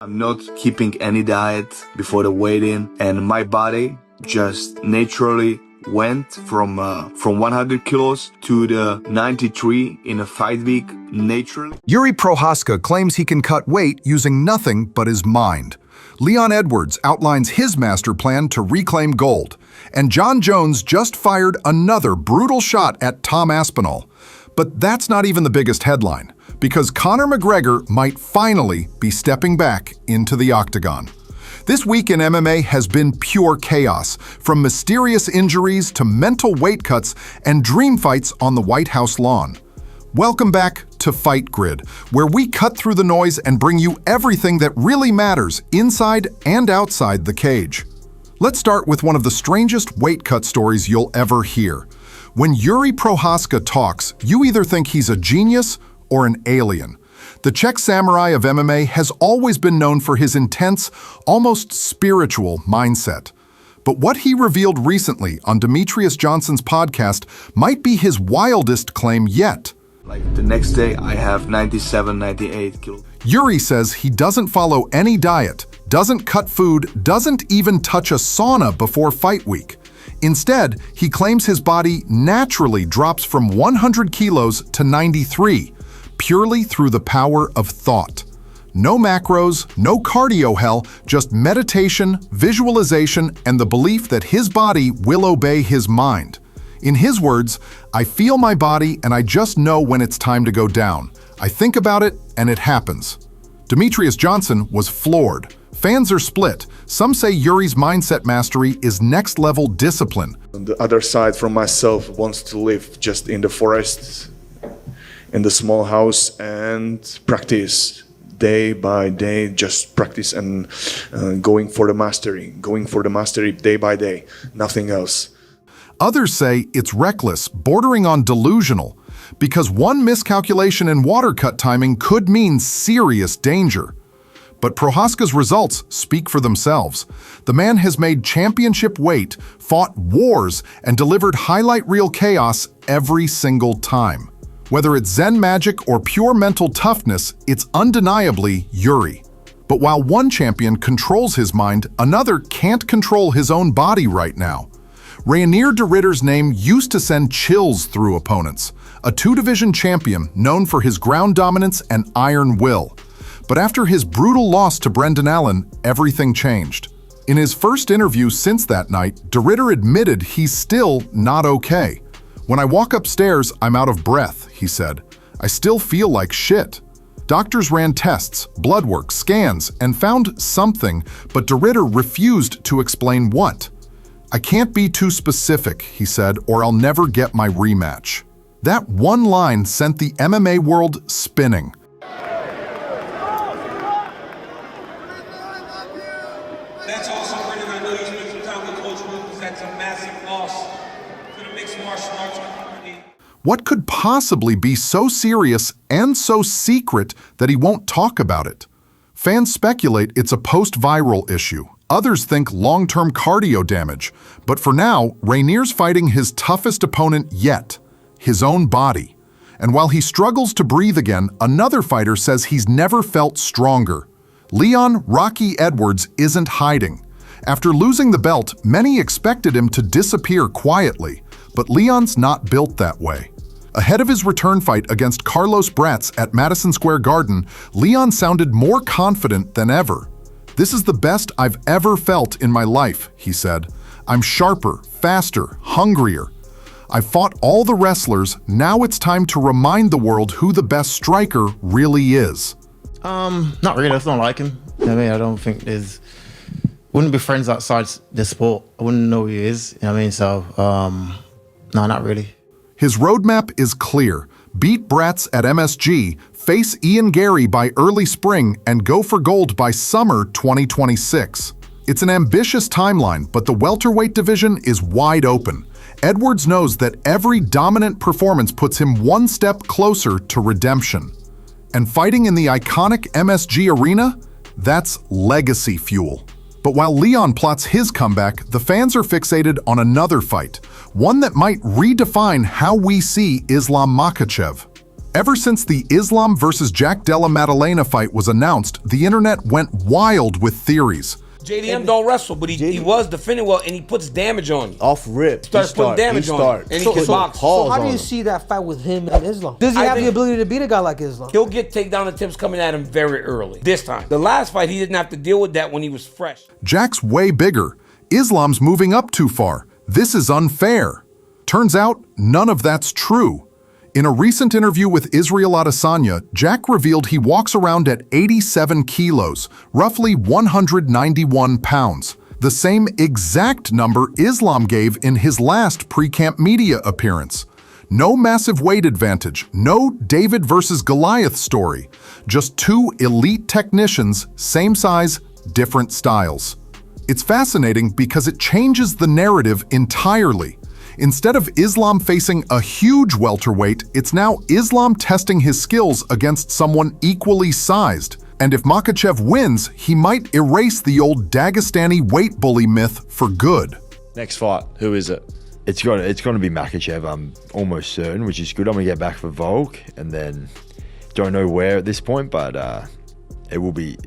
I'm not keeping any diet before the weigh-in, and my body just naturally went from 100 kilos to the 93 in a fight week naturally. Yuri Prochazka claims he can cut weight using nothing but his mind. Leon Edwards outlines his master plan to reclaim gold. And Jon Jones just fired another brutal shot at Tom Aspinall. But that's not even the biggest headline, because Conor McGregor might finally be stepping back into the Octagon. This week in MMA has been pure chaos, from mysterious injuries to mental weight cuts and dream fights on the White House lawn. Welcome back to Fight Grid, where we cut through the noise and bring you everything that really matters inside and outside the cage. Let's start with one of the strangest weight cut stories you'll ever hear. When Yuri Prochazka talks, you either think he's a genius or an alien. The Czech samurai of MMA has always been known for his intense, almost spiritual mindset. But what he revealed recently on Demetrius Johnson's podcast might be his wildest claim yet. Like the next day, I have 97, 98 kilos. Yuri says he doesn't follow any diet, doesn't cut food, doesn't even touch a sauna before fight week. Instead, he claims his body naturally drops from 100 kilos to 93, purely through the power of thought. No macros, no cardio hell, just meditation, visualization, and the belief that his body will obey his mind. In his words, I feel my body and I just know when it's time to go down. I think about it and it happens. Demetrius Johnson was floored. Fans are split. Some say Yuri's mindset mastery is next-level discipline. On the other side from myself wants to live just in the forest, in the small house, and practice day by day, just practice and going for the mastery day by day, nothing else. Others say it's reckless, bordering on delusional, because one miscalculation in water cut timing could mean serious danger. But Prochazka's results speak for themselves. The man has made championship weight, fought wars, and delivered highlight reel chaos every single time. Whether it's Zen magic or pure mental toughness, it's undeniably Yuri. But while one champion controls his mind, another can't control his own body right now. Reinier de Ridder's name used to send chills through opponents, a two-division champion known for his ground dominance and iron will. But after his brutal loss to Brendan Allen, everything changed. In his first interview since that night, de Ridder admitted he's still not okay. When I walk upstairs, I'm out of breath, he said. I still feel like shit. Doctors ran tests, blood work, scans, and found something, but de Ridder refused to explain what. I can't be too specific, he said, or I'll never get my rematch. That one line sent the MMA world spinning. That's also Brendan. I know you spent some time with Coach Rufus. That's a massive loss to the mixed martial arts community. What could possibly be so serious and so secret that he won't talk about it? Fans speculate it's a post-viral issue. Others think long-term cardio damage. But for now, Reinier's fighting his toughest opponent yet, his own body. And while he struggles to breathe again, another fighter says he's never felt stronger. Leon "Rocky" Edwards isn't hiding. After losing the belt, many expected him to disappear quietly, but Leon's not built that way. Ahead of his return fight against Carlos Bratz at Madison Square Garden, Leon sounded more confident than ever. This is the best I've ever felt in my life, he said. I'm sharper, faster, hungrier. I've fought all the wrestlers, now it's time to remind the world who the best striker really is. Not really, I just don't like him. I mean, I don't think wouldn't be friends outside the sport. I wouldn't know who he is, you know what I mean? So, no, not really. His roadmap is clear. Beat Bratz at MSG, face Ian Gary by early spring, and go for gold by summer 2026. It's an ambitious timeline, but the welterweight division is wide open. Edwards knows that every dominant performance puts him one step closer to redemption. And fighting in the iconic MSG arena? That's legacy fuel. But while Leon plots his comeback, the fans are fixated on another fight, one that might redefine how we see Islam Makhachev. Ever since the Islam versus Jack Della Maddalena fight was announced, the internet went wild with theories. JDM don't wrestle, but he was defending well, and he puts damage on you. Off rip. Starts putting damage on you, and he can box. So how do you see that fight with him and Islam? Does he have the ability to beat a guy like Islam? He'll get takedown attempts coming at him very early. This time. The last fight, he didn't have to deal with that when he was fresh. Jack's way bigger. Islam's moving up too far. This is unfair. Turns out, none of that's true. In a recent interview with Israel Adesanya, Jack revealed he walks around at 87 kilos, roughly 191 pounds, the same exact number Islam gave in his last pre-camp media appearance. No massive weight advantage, no David versus Goliath story, just two elite technicians, same size, different styles. It's fascinating because it changes the narrative entirely. Instead of Islam facing a huge welterweight, it's now Islam testing his skills against someone equally sized. And if Makhachev wins, he might erase the old Dagestani weight bully myth for good. Next fight, who is it? It's going to be Makhachev, I'm almost certain, which is good. I'm going to get back for Volk, and then don't know where at this point, but it will be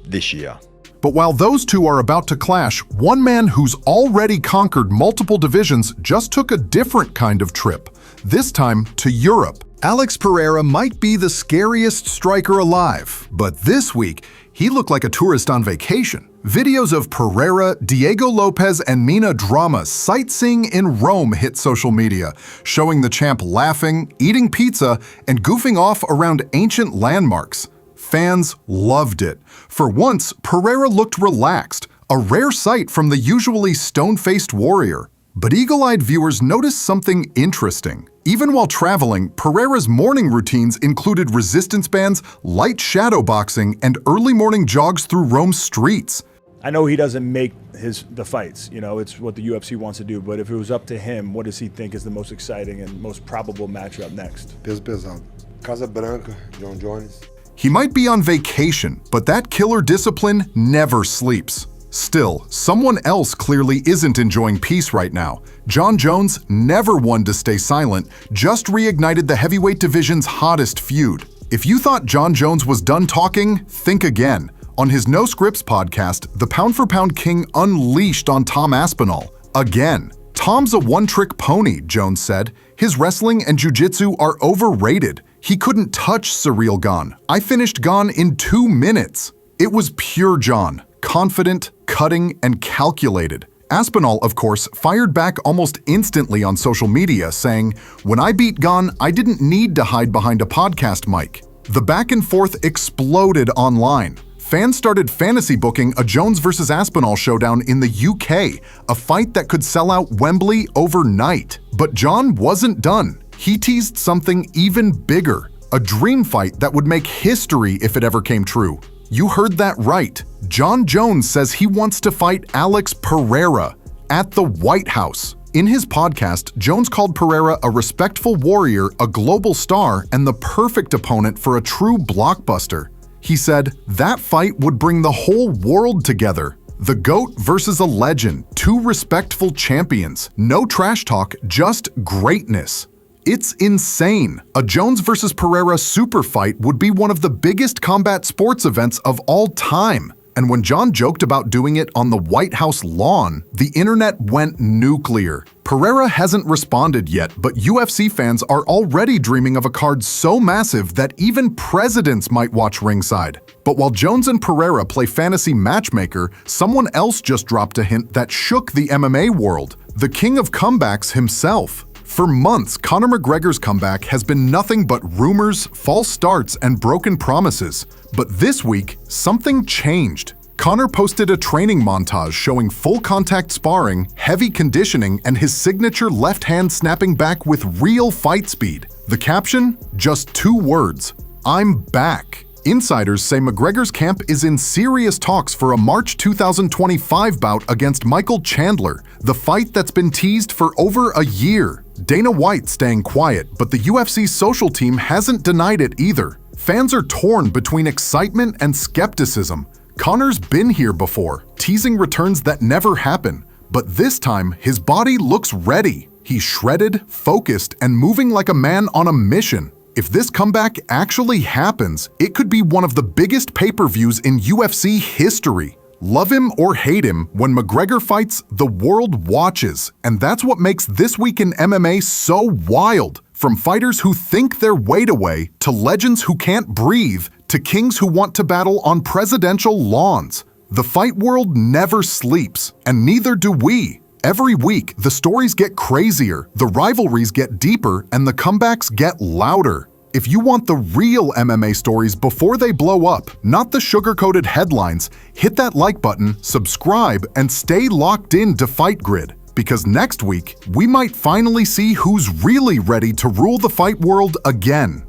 this year. But while those two are about to clash, one man who's already conquered multiple divisions just took a different kind of trip, this time to Europe. Alex Pereira might be the scariest striker alive, but this week, he looked like a tourist on vacation. Videos of Pereira, Diego Lopez, and Mina Drama sightseeing in Rome hit social media, showing the champ laughing, eating pizza, and goofing off around ancient landmarks. Fans loved it. For once, Pereira looked relaxed, a rare sight from the usually stone-faced warrior. But eagle-eyed viewers noticed something interesting. Even while traveling, Pereira's morning routines included resistance bands, light shadow boxing, and early morning jogs through Rome's streets. I know he doesn't make the fights, it's what the UFC wants to do, but if it was up to him, what does he think is the most exciting and most probable matchup next? Peso pesado. Casa Branca, Jon Jones. He might be on vacation, but that killer discipline never sleeps. Still, someone else clearly isn't enjoying peace right now. Jon Jones, never one to stay silent, just reignited the heavyweight division's hottest feud. If you thought Jon Jones was done talking, think again. On his No Scripts podcast, the pound-for-pound king unleashed on Tom Aspinall. Again. Tom's a one-trick pony, Jones said. His wrestling and jiu-jitsu are overrated. He couldn't touch Ciryl Gane. I finished Gane in 2 minutes. It was pure Jon. Confident, cutting, and calculated. Aspinall, of course, fired back almost instantly on social media, saying, "When I beat Gane, I didn't need to hide behind a podcast mic." The back and forth exploded online. Fans started fantasy booking a Jones versus Aspinall showdown in the UK, a fight that could sell out Wembley overnight. But Jon wasn't done. He teased something even bigger, a dream fight that would make history if it ever came true. You heard that right. Jon Jones says he wants to fight Alex Pereira at the White House. In his podcast, Jones called Pereira a respectful warrior, a global star, and the perfect opponent for a true blockbuster. He said, that fight would bring the whole world together. The GOAT versus a legend, two respectful champions. No trash talk, just greatness. It's insane. A Jones versus Pereira super fight would be one of the biggest combat sports events of all time. And when Jon joked about doing it on the White House lawn, the internet went nuclear. Pereira hasn't responded yet, but UFC fans are already dreaming of a card so massive that even presidents might watch ringside. But while Jones and Pereira play fantasy matchmaker, someone else just dropped a hint that shook the MMA world. The king of comebacks himself. For months, Conor McGregor's comeback has been nothing but rumors, false starts, and broken promises. But this week, something changed. Conor posted a training montage showing full contact sparring, heavy conditioning, and his signature left hand snapping back with real fight speed. The caption? Just 2 words. I'm back. Insiders say McGregor's camp is in serious talks for a March 2025 bout against Michael Chandler, the fight that's been teased for over a year. Dana White staying quiet, but the UFC's social team hasn't denied it either. Fans are torn between excitement and skepticism. Conor's been here before, teasing returns that never happen. But this time, his body looks ready. He's shredded, focused, and moving like a man on a mission. If this comeback actually happens, it could be one of the biggest pay-per-views in UFC history. Love him or hate him, when McGregor fights, the world watches. And that's what makes this week in MMA so wild. From fighters who think their weight away, to legends who can't breathe, to kings who want to battle on presidential lawns. The fight world never sleeps, and neither do we. Every week, the stories get crazier, the rivalries get deeper, and the comebacks get louder. If you want the real MMA stories before they blow up, not the sugar-coated headlines, hit that like button, subscribe, and stay locked in to Fight Grid. Because next week, we might finally see who's really ready to rule the fight world again.